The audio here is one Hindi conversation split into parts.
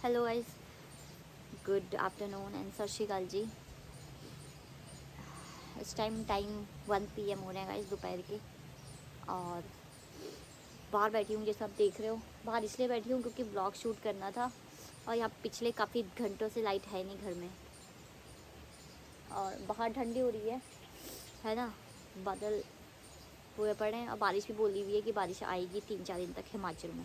Hello guys, good afternoon and सत श्री अकाल जी। इस टाइम 1 PM हो रहे हैं गाइस दोपहर के, और बाहर बैठी हूँ जैसे आप देख रहे हो। बाहर इसलिए बैठी हूँ क्योंकि ब्लॉग शूट करना था, और यहाँ पिछले काफ़ी घंटों से लाइट है नहीं घर में, और बाहर ठंडी हो रही है ना। बादल हुए पड़े हैं और बारिश भी बोली हुई है कि बारिश आएगी 3-4 दिन तक हिमाचल में।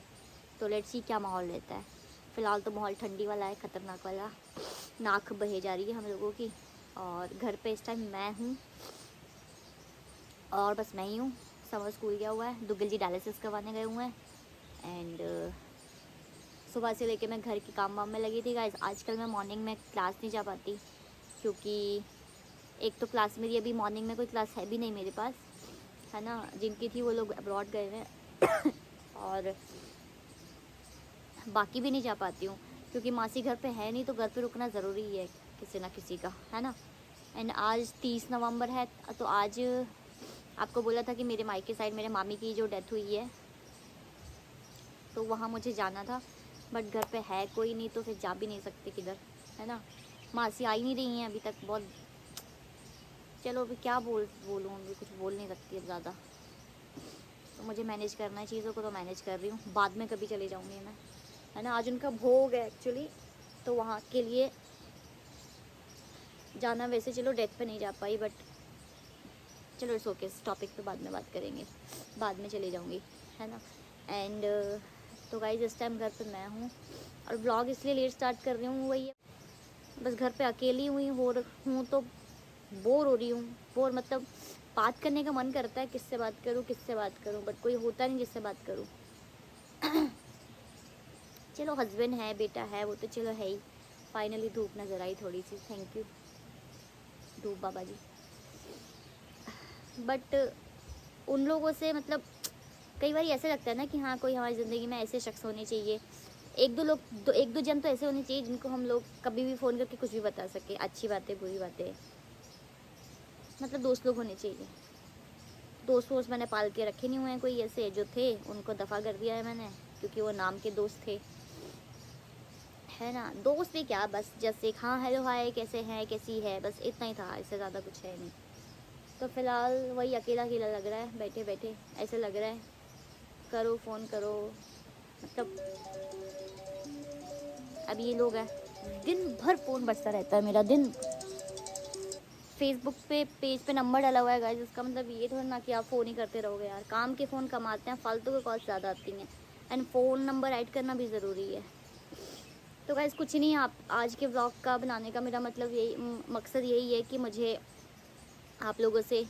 तो लेट्स सी क्या माहौल रहता है। फ़िलहाल तो माहौल ठंडी वाला है, ख़तरनाक वाला। नाक बहे जा रही है हम लोगों की। और घर पे इस टाइम मैं हूँ, और बस मैं ही हूँ। समर स्कूल गया हुआ है, दुग्गल जी डायलिसिस करवाने गए हुए हैं। एंड सुबह से लेके मैं घर के काम वाम में लगी थी गाइस। आजकल मैं मॉर्निंग में क्लास नहीं जा पाती, क्योंकि एक तो क्लास मेरी अभी मॉर्निंग में कोई क्लास है भी नहीं मेरे पास, है ना। जिनकी थी वो लोग अब्रॉड गए हैं और बाकी भी नहीं जा पाती हूँ, क्योंकि मासी घर पे है नहीं, तो घर पे रुकना ज़रूरी है किसी ना किसी का, है ना। एंड आज 30 नवंबर है, तो आज आपको बोला था कि मेरे मायके साइड मेरे मामी की जो डेथ हुई है, तो वहाँ मुझे जाना था। बट घर पे है कोई नहीं, तो फिर जा भी नहीं सकते किधर, है ना। मासी आई नहीं रही हैं अभी तक। बहुत चलो अभी क्या बोलूँ, अभी कुछ बोल नहीं सकती अब ज़्यादा। तो मुझे मैनेज करना है चीज़ों को, तो मैनेज कर रही हूँ। बाद में कभी चले जाऊँगी मैं, है ना। आज उनका भोग है एक्चुअली, तो वहाँ के लिए जाना। वैसे चलो डेथ पे नहीं जा पाई, बट चलो इट्स ओके। इस टॉपिक पे बाद में बात करेंगे, बाद में चले जाऊँगी, है ना। एंड तो गाइस इस टाइम घर पे मैं हूँ, और ब्लॉग इसलिए लेट स्टार्ट कर रही हूँ, वही है बस घर पे अकेली हूँ तो बोर हो रही हूँ। बोर मतलब बात करने का मन करता है, किससे बात करूँ, बट कोई होता नहीं जिससे बात करूँ। चलो हस्बैंड है, बेटा है, वो तो चलो है ही। फाइनली धूप नज़र आई थोड़ी सी, थैंक यू धूप बाबा जी। बट उन लोगों से मतलब कई बार ऐसा लगता है ना कि हाँ, कोई हमारी ज़िंदगी में ऐसे शख्स होने चाहिए। एक दो जन तो ऐसे होने चाहिए जिनको हम लोग कभी भी फ़ोन करके कुछ भी बता सके, अच्छी बातें बुरी बातें। मतलब दोस्त लोग होने चाहिए। दोस्त वोस्त मैंने पाल के रखे नहीं हुए हैं, कोई ऐसे जो थे उनको दफ़ा कर दिया है मैंने, क्योंकि वो नाम के दोस्त थे, है ना। दोस्त भी क्या, बस जैसे हाँ हेलो हाय कैसे हैं कैसी है, बस इतना ही था, इससे ज़्यादा कुछ है नहीं। तो फ़िलहाल वही अकेला अकेला लग रहा है, बैठे बैठे ऐसे लग रहा है करो फ़ोन करो। मतलब अब ये लोग हैं, दिन भर फ़ोन बजता रहता है मेरा। दिन फेसबुक पे पेज पे नंबर डाला हुआ है गाइस, इसका मतलब ये थोड़ा ना कि आप फ़ोन ही करते रहोगे यार। काम के फ़ोन कम आते हैं, फालतू के कॉल्स ज़्यादा आती हैं, एंड फ़ोन नंबर ऐड करना भी ज़रूरी है। तो गाइस कुछ नहीं, आप आज के व्लॉग का बनाने का मेरा मतलब यही मकसद यही है कि मुझे आप लोगों से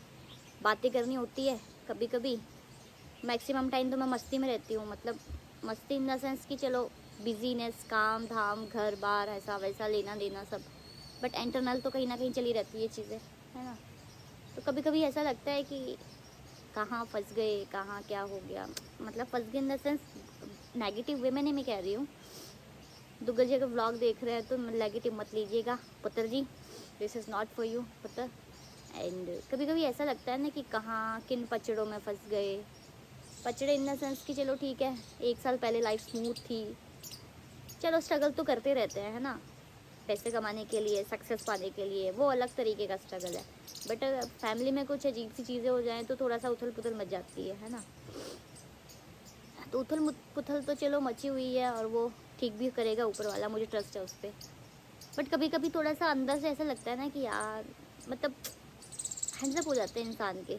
बातें करनी होती है कभी कभी। मैक्सिमम टाइम तो मैं मस्ती में रहती हूँ, मतलब मस्ती इन द सेंस कि चलो बिजीनेस, काम धाम, घर बार, ऐसा वैसा, लेना देना सब, बट इंटरनल तो कहीं ना कहीं चली रहती है चीज़ें, है ना। तो कभी कभी ऐसा लगता है कि कहाँ फंस गए, कहाँ क्या हो गया। मतलब फंस गए in the sense negative way में नहीं मैं कह रही हूँ। दुग्गल जी अगर व्लॉग देख रहे हैं तो नेगेटिव मत लीजिएगा पुत्र जी, this is not for you पुत्र। एंड कभी कभी ऐसा लगता है ना कि कहाँ किन पचड़ों में फंस गए। पचड़े इन द सेंस कि चलो ठीक है, 1 साल पहले लाइफ स्मूथ थी, चलो स्ट्रगल तो करते रहते हैं, है ना। पैसे कमाने के लिए, सक्सेस पाने के लिए, वो अलग तरीके का स्ट्रगल है। बट फैमिली में कुछ अजीब सी चीज़ें हो जाएं तो थोड़ा सा उथल पुथल मच जाती है ना। तो उथल पुथल तो चलो मची हुई है, और वो ठीक भी करेगा ऊपर वाला, मुझे ट्रस्ट है उस पर। बट कभी कभी थोड़ा सा अंदर से ऐसा लगता है ना कि यार, मतलब हैंड्स अप हो जाते हैं इंसान के,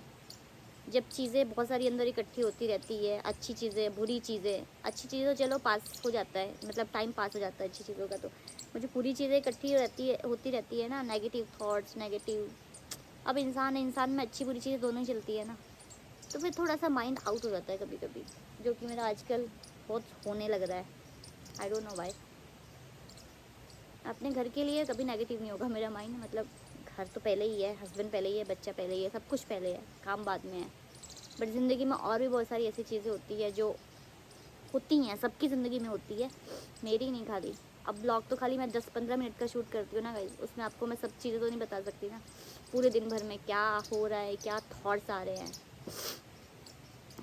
जब चीज़ें बहुत सारी अंदर इकट्ठी होती रहती है। अच्छी चीज़ें, बुरी चीज़ें, अच्छी चीज़ें तो चलो पास हो जाता है, मतलब टाइम पास हो जाता है अच्छी चीज़ों का। तो मुझे बुरी चीज़ें इकट्ठी होती रहती है ना, नेगेटिव थॉट्स, नेगेटिव। अब इंसान है, इंसान में अच्छी बुरी चीज़ें दोनों ही चलती है ना। तो फिर थोड़ा सा माइंड आउट हो जाता है कभी कभी, जो कि मेरा आजकल बहुत होने लग रहा है। I don't know why. अपने घर के लिए कभी नेगेटिव नहीं होगा मेरा माइंड, मतलब घर तो पहले ही है, हस्बैंड पहले ही है, बच्चा पहले ही है, सब कुछ पहले है, काम बाद में है। बट ज़िंदगी में और भी बहुत सारी ऐसी चीज़ें होती है जो होती हैं, सबकी ज़िंदगी में होती है, मेरी नहीं खाली। अब ब्लॉग तो खाली मैं 10-15 मिनट का शूट करती हूँ ना गाइस, उसमें आपको मैं सब चीज़ें तो नहीं बता सकती ना, पूरे दिन भर में क्या हो रहा है, क्या थॉट्स आ रहे हैं।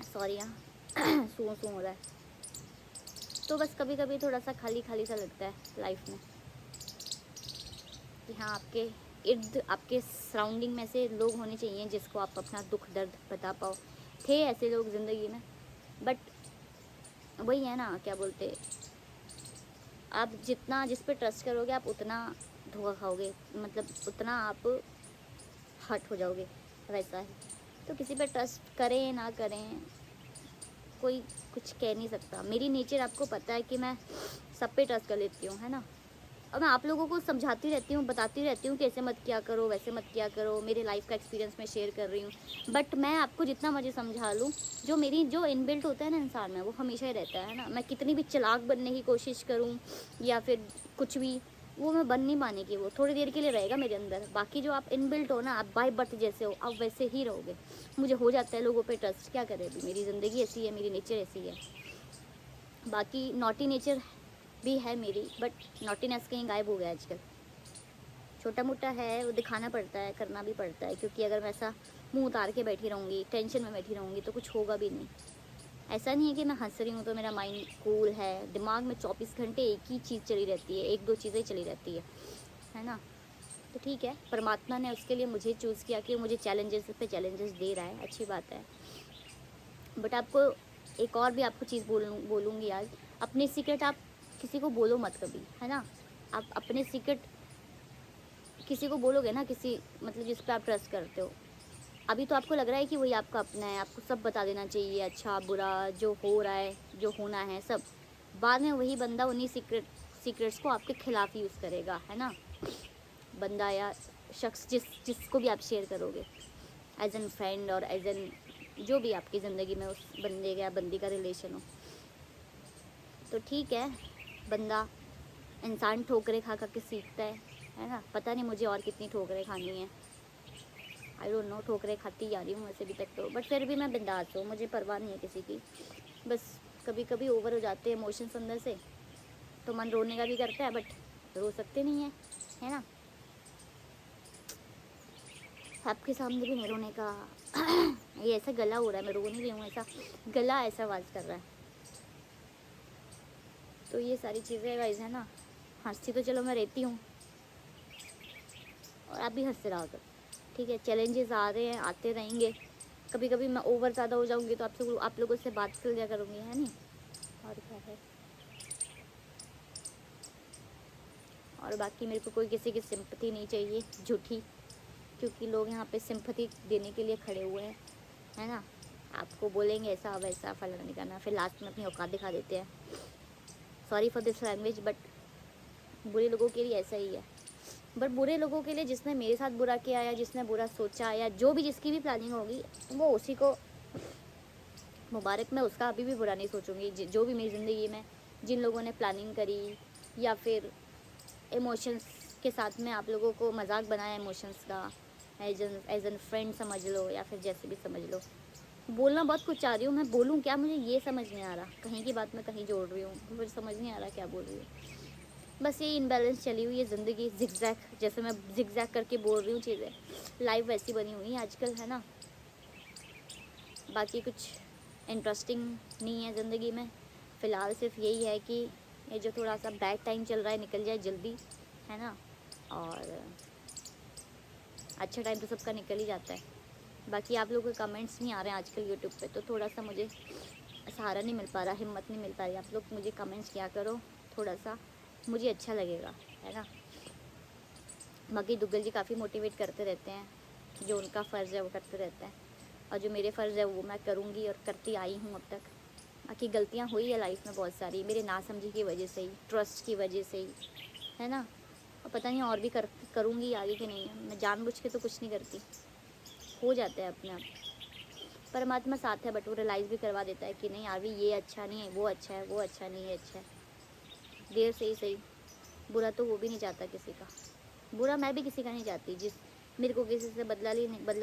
सॉरी हाँ सूँ सूँ हो रहा है। तो बस कभी कभी थोड़ा सा खाली खाली सा लगता है लाइफ में कि हाँ, आपके इर्द, आपके सराउंडिंग में ऐसे लोग होने चाहिए जिसको आप अपना दुख दर्द बता पाओ। थे ऐसे लोग ज़िंदगी में, बट वही है ना, क्या बोलते, आप जितना जिस पे ट्रस्ट करोगे आप उतना धोखा खाओगे, मतलब उतना आप हर्ट हो जाओगे, वैसा है। तो किसी पे ट्रस्ट करें ना करें, कोई कुछ कह नहीं सकता। मेरी नेचर आपको पता है कि मैं सब पे ट्रस्ट कर लेती हूँ, है ना। और मैं आप लोगों को समझाती रहती हूँ, बताती रहती हूँ कि ऐसे मत किया करो, वैसे मत किया करो, मेरे लाइफ का एक्सपीरियंस मैं शेयर कर रही हूँ। बट मैं आपको जितना मर्जी समझा लूँ, जो इनबिल्ट होता है ना इंसान में, वो हमेशा ही रहता है ना। मैं कितनी भी चालाक बनने की कोशिश करूँ या फिर कुछ भी, वो मैं बन नहीं पाने वो थोड़ी देर के लिए रहेगा मेरे अंदर। बाकी जो आप इनबिल्ट हो ना, आप बाय बर्थ जैसे हो, आप वैसे ही रहोगे। मुझे हो जाता है लोगों पे ट्रस्ट, क्या करें, अभी मेरी ज़िंदगी ऐसी है, मेरी नेचर ऐसी है। बाकी नॉटी नेचर भी है मेरी, बट नॉटीनेस कहीं गायब हो गया आजकल। छोटा मोटा है, वो दिखाना पड़ता है, करना भी पड़ता है, क्योंकि अगर मैं ऐसा मुंह उतार के बैठी रहूँगी, टेंशन में बैठी रहूँगी, तो कुछ होगा भी नहीं। ऐसा नहीं है कि मैं हंस रही हूँ तो मेरा माइंड कूल है, दिमाग में 24 घंटे एक ही चीज़ चली रहती है, एक दो चीज़ें चली रहती है ना। तो ठीक है, परमात्मा ने उसके लिए मुझे चूज़ किया कि मुझे चैलेंजेस पे चैलेंजेस दे रहा है, अच्छी बात है। बट आपको एक और भी आपको चीज़ बोलूँगी आज, अपने सीक्रेट आप किसी को बोलो मत कभी, है ना। आप अपने सीक्रेट किसी को बोलोगे ना, किसी मतलब जिस पे आप ट्रस्ट करते हो, अभी तो आपको लग रहा है कि वही आपका अपना है, आपको सब बता देना चाहिए, अच्छा बुरा जो हो रहा है, जो होना है सब। बाद में वही बंदा उन्हीं सीक्रेट्स को आपके खिलाफ यूज़ करेगा, है ना। बंदा या शख्स जिसको भी आप शेयर करोगे एज एन फ्रेंड और एज एन जो भी आपकी ज़िंदगी में उस बंदे या बंदी का रिलेशन हो। तो ठीक है, बंदा इंसान ठोकरें खा के सीखता है ना। पता नहीं मुझे और कितनी ठोकरें खानी है, आई डोंट नो, ठोकरें खाती जा रही हूँ वैसे भी तक तो, बट फिर भी मैं बिंदास हूँ, मुझे परवाह नहीं है किसी की। बस कभी कभी ओवर हो जाते हैं इमोशंस अंदर से, तो मन रोने का भी करता है, बट रो सकते नहीं है ना। आपके सामने भी नहीं रोने का ये ऐसा गला हो रहा है, मैं रो नहीं रही हूँ, ऐसा गला ऐसा आवाज़ कर रहा है। तो ये सारी चीज़ें गाइस है ना। हंसती तो चलो मैं रहती हूँ, और आप भी हंसते रहो तो ठीक है। चैलेंजेस आ रहे हैं, आते रहेंगे। कभी कभी मैं ओवर ज़्यादा हो जाऊँगी तो आप लोगों से बात कर लिया करूँगी, है नहीं। और क्या है। और बाकी मेरे को कोई किसी की सिंपैथी नहीं चाहिए झूठी, क्योंकि लोग यहाँ पे सिंपैथी देने के लिए खड़े हुए हैं, है ना। आपको बोलेंगे ऐसा वैसा फलाना नहीं करना, फिर लास्ट में अपनी औकात दिखा देते हैं। Sorry for this language, but बुरे लोगों के लिए ऐसा ही है। बट बुरे लोगों के लिए, जिसने मेरे साथ बुरा किया या जिसने बुरा सोचा या जो भी जिसकी भी प्लानिंग होगी, वो उसी को मुबारक। मैं उसका अभी भी बुरा नहीं सोचूंगी। जो भी मेरी ज़िंदगी में जिन लोगों ने प्लानिंग करी या फिर इमोशंस के साथ में आप लोगों को मजाक बनाया इमोशंस का, एज एन फ्रेंड समझ लो या फिर जैसे भी समझ लो। बोलना बहुत कुछ चाह रही हूँ, मैं बोलूँ क्या, मुझे ये समझ नहीं आ रहा। कहीं की बात मैं कहीं जोड़ रही हूँ, मुझे समझ नहीं आ रहा क्या बोल रही हूँ। बस ये इनबैलेंस चली हुई है ज़िंदगी, जिगजैग, जैसे मैं जिगजैग करके बोल रही हूँ चीज़ें, लाइफ वैसी बनी हुई है आजकल, है ना। बाकी कुछ इंटरेस्टिंग नहीं है ज़िंदगी में। फ़िलहाल सिर्फ यही है कि ये जो थोड़ा सा बैड टाइम चल रहा है निकल जाए जल्दी, है ना। और अच्छा टाइम तो सबका निकल ही जाता है। बाकी आप लोगों के कमेंट्स नहीं आ रहे हैं आजकल यूट्यूब पे, तो थोड़ा सा मुझे सहारा नहीं मिल पा रहा, हिम्मत नहीं मिल पा रही। आप लोग मुझे कमेंट्स किया करो, थोड़ा सा मुझे अच्छा लगेगा, है ना। बाकी दुग्गल जी काफ़ी मोटिवेट करते रहते हैं, जो उनका फ़र्ज़ है वो करते रहते हैं, और जो मेरे फ़र्ज़ है वो मैं करूँगी और करती आई हूँ अब तक। बाकी गलतियाँ हुई है लाइफ में बहुत सारी, मेरे नासमझी की वजह से ही, ट्रस्ट की वजह से ही, है ना। और पता नहीं और भी करूँगी आगे कि नहीं। मैं जानबूझ के तो कुछ नहीं करती, हो जाता है अपने आप। परमात्मा साथ है, बट वो रियलाइज़ भी करवा देता है कि नहीं यार भी ये अच्छा नहीं है, वो अच्छा है, वो अच्छा नहीं है, अच्छा है। देर से ही सही, बुरा तो वो भी नहीं चाहता किसी का, बुरा मैं भी किसी का नहीं चाहती। मेरे को किसी से बदला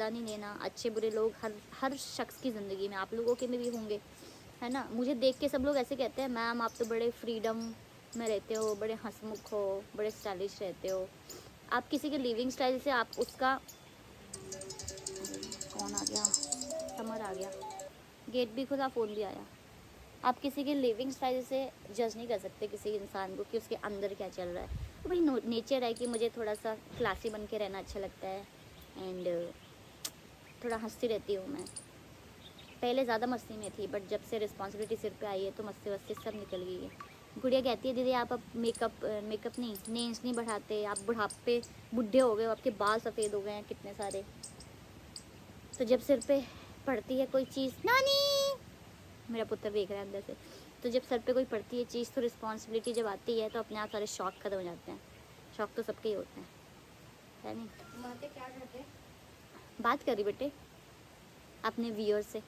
नहीं लेना। अच्छे बुरे लोग हर शख्स की ज़िंदगी में, आप लोगों के में भी होंगे, है ना। मुझे देख के सब लोग ऐसे कहते हैं, मैम आप तो बड़े फ्रीडम में रहते हो, बड़े हंसमुख हो, बड़े स्टाइलिश रहते हो। आप किसी के लिविंग स्टाइल से आप उसका, कौन आ गया, समर आ गया, गेट भी खुला, फ़ोन भी आया। आप किसी के लिविंग स्टाइल से जज नहीं कर सकते किसी इंसान को कि उसके अंदर क्या चल रहा है। तो भाई नेचर है कि मुझे थोड़ा सा क्लासी बन के रहना अच्छा लगता है एंड थोड़ा हंसती रहती हूँ मैं। पहले ज़्यादा मस्ती में थी बट जब से रिस्पॉन्सिबिलिटी सिर पे आई है तो मस्ती वस्ती सब निकल गई है। गुड़िया कहती है दीदी आप अब मेकअप नहीं, नेल्स नहीं बढ़ाते, आप बुढ़ापे बूढ़े हो गए हो, आपके बाल सफ़ेद हो गए हैं कितने सारे। तो जब सिर पे पड़ती है कोई चीज़, नानी मेरा पुत्र देख रहा है अंदर से, तो जब सर पे कोई पड़ती है चीज़ तो रिस्पॉन्सिबिलिटी जब आती है तो अपने आप सारे शौक खत्म हो जाते हैं। शौक तो सबके ही होते हैं, है नहीं। बातें क्या करते? बात करी बेटे अपने व्यूअर से।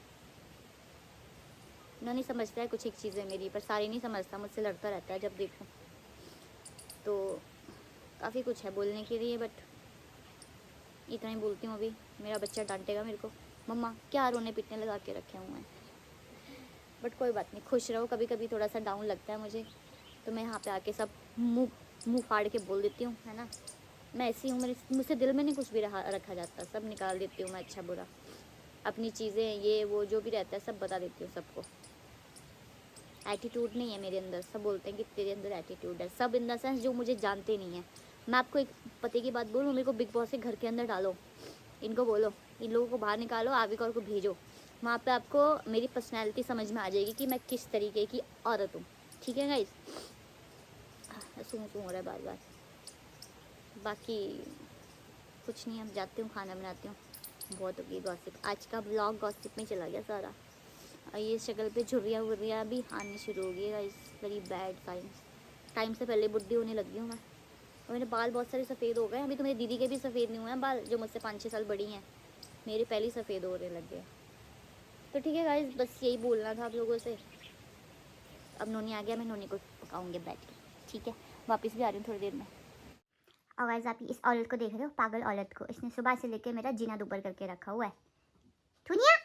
नहीं समझता है कुछ एक चीज़ें मेरी, पर सारी नहीं समझता, मुझसे लड़ता रहता है जब देखो। तो काफ़ी कुछ है बोलने के लिए बट इतना ही बोलती हूँ। अभी मेरा बच्चा डांटेगा मेरे को, मम्मा क्या रोने पीटने लगा के रखे हुए हैं। बट कोई बात नहीं, खुश रहो। कभी कभी थोड़ा सा डाउन लगता है मुझे तो मैं यहाँ पे आके सब मुंह फाड़ के बोल देती हूँ, है ना। मैं ऐसी हूँ, मेरे मुझसे दिल में नहीं कुछ भी रखा जाता, सब निकाल देती हूँ मैं, अच्छा बुरा अपनी चीज़ें ये वो जो भी रहता है सब बता देती हूँ सबको। एटीट्यूड नहीं है मेरे अंदर। सब बोलते हैं कि तेरे अंदर एटीट्यूड है, सब इन द सेंस जो मुझे जानते नहीं है। मैं आपको एक पते की बात बोलूँ, मेरे को बिग बॉस के घर के अंदर डालो, इनको बोलो इन लोगों को बाहर निकालो, आविक और को भेजो, वहाँ पे आपको मेरी पर्सनैलिटी समझ में आ जाएगी कि मैं किस तरीके की औरत हूँ। ठीक है गाइस, सूँ हो रहा है बार बार। बाकी कुछ नहीं, अब जाती हूँ खाना बनाती हूँ, बहुत होगी गॉसिप। आज का ब्लॉग गॉसिप में चला गया सारा। और ये शक्ल पे झुर्रियाँ वुर्रियाँ भी आनी शुरू हो गई है guys, very bad science. Time से पहले बुढ़ी होने लगी हूँ मैं। और मेरे बाल बहुत सारे सफ़ेद हो गए। अभी तो मेरी दीदी के भी सफ़ेद नहीं हुए हैं बाल, जो मुझसे 5-6 साल बड़ी हैं, मेरे पहले ही सफ़ेद होने लग गए। तो ठीक है गाइस, बस यही बोलना था आप लोगों से। अब नोनी आ गया, मैं नोनी को पकाऊंगी बैठ के, ठीक है। वापस भी आ रही हूँ थोड़ी देर में। और गाइस आप इस औरत को देख रहे हो, पागल औरत को, इसने सुबह से लेकर मेरा जीना दुबर करके रखा हुआ है। दुनिया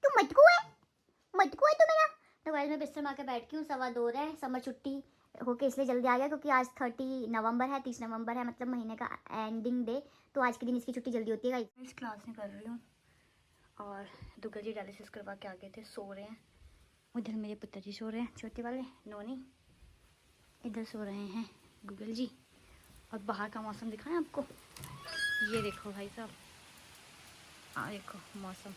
तू मटकू है, मटकू है तू मेरा। तो गाइस मैं बिस्तर मार के बैठ की हूँ, 2:15 है। समर छुट्टी होके इसलिए जल्दी आ गया क्योंकि आज 30 नवंबर है, 30 नवंबर है, मतलब महीने का एंडिंग डे। तो आज के दिन इसकी छुट्टी जल्दी होती है गाइस। इस क्लास में कर रही हूँ और दुगल जी डायलिसिस करवा के आ गए थे, सो रहे हैं। उधर मेरे पिताजी सो रहे हैं, छोटे वाले नोनी, इधर सो रहे हैं गूगल जी। और बाहर का मौसम दिखाएं आपको, ये देखो भाई साहब, देखो मौसम,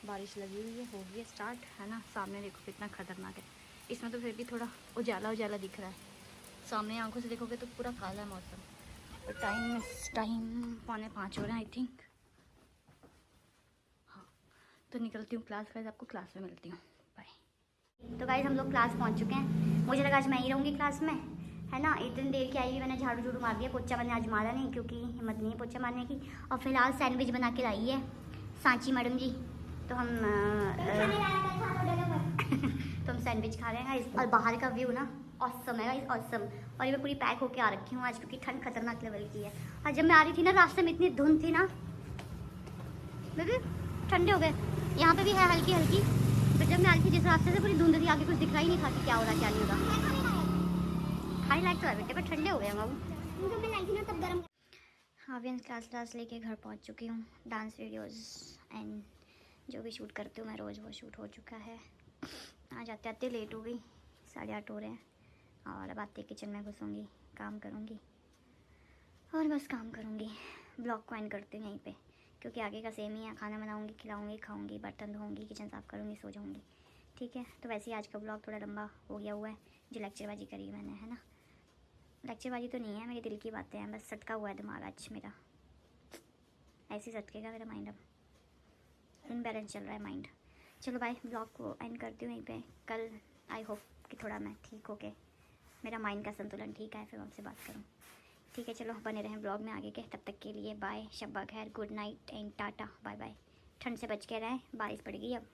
बारिश लगी हुई है, हो गई है स्टार्ट, है ना। सामने देखो कितना खतरनाक है, इसमें तो फिर भी थोड़ा उजाला उजाला दिख रहा है, सामने आंखों से देखोगे तो पूरा काला है मौसम। और टाइम 4:45 हो रहे हैं आई थिंक। हाँ तो निकलती हूँ क्लास, गाइस आपको क्लास में मिलती हूँ, बाय। तो गाइस हम लोग क्लास पहुँच चुके हैं। मुझे लगा आज मैं ही रहूँगी क्लास में, है ना। इतनी देर की आई हुई, मैंने झाड़ू झूड़ू मार दिया, पोछा मैंने आज मारा नहीं क्योंकि हिम्मत नहीं है पोछा मारने की। और फिलहाल सैंडविच बना के लाई है सांची मैडम जी, तो हम तो हम सैंडविच खा रहे हैं। और बाहर का व्यू ना ऑसम है गाइस, ऑसम। और ये मैं पूरी पैक होके आ रखी हूँ आज क्योंकि ठंड खतरनाक लेवल की है। और जब मैं आ रही थी ना रास्ते में इतनी धुंध थी ना, बेबी ठंडे हो गए। यहाँ पे भी है हल्की हल्की, बट जब मैं आ रही थी जिस रास्ते से पूरी धुंध थी, आगे कुछ दिख रहा ही नहीं था कि क्या हो रहा क्या नहीं हो रहा। हाई लाइट तो है बेटे, पर ठंडे हो गए हम तब गर्म। हाँ फ्रेंड्स, क्लास लेके घर पहुँच चुकी हूँ। डांस वीडियोज़ एंड जो भी शूट करती हूँ मैं रोज़, वो शूट हो चुका है। आज आते आते लेट हो गई, 8:30 हो रहे हैं। और अब आते किचन में घुसूँगी, काम करूँगी और बस काम करूँगी। ब्लॉग को एंड करती हूँ यहीं पे क्योंकि आगे का सेम ही है। खाना बनाऊँगी, खिलाऊँगी, खाऊँगी, बर्तन धोऊँगी, किचन साफ़ करूँगी, सो जाऊँगी, ठीक है। तो वैसे ही आज का ब्लॉग थोड़ा लंबा हो गया हुआ है, जो लेक्चरबाजी करी मैंने, है ना। लेक्चरबाजी तो नहीं है, मेरे दिल की बातें हैं, बस सटका हुआ है दिमाग आज मेरा, ऐसे सटकेगा मेरा माइंड। अब इनबैलेंस चल रहा है माइंड। चलो बाय, ब्लॉग को एंड करती हूँ यहीं पे। कल आई होप कि थोड़ा मैं ठीक होके, मेरा माइंड का संतुलन ठीक है, फिर आपसे बात करूँ, ठीक है। चलो बने रहें ब्लॉग में आगे के, तब तक के लिए बाय, शब्बा खैर, good night and tata, bye bye. ठंड से बच के रहें, बारिश पड़ेगी अब।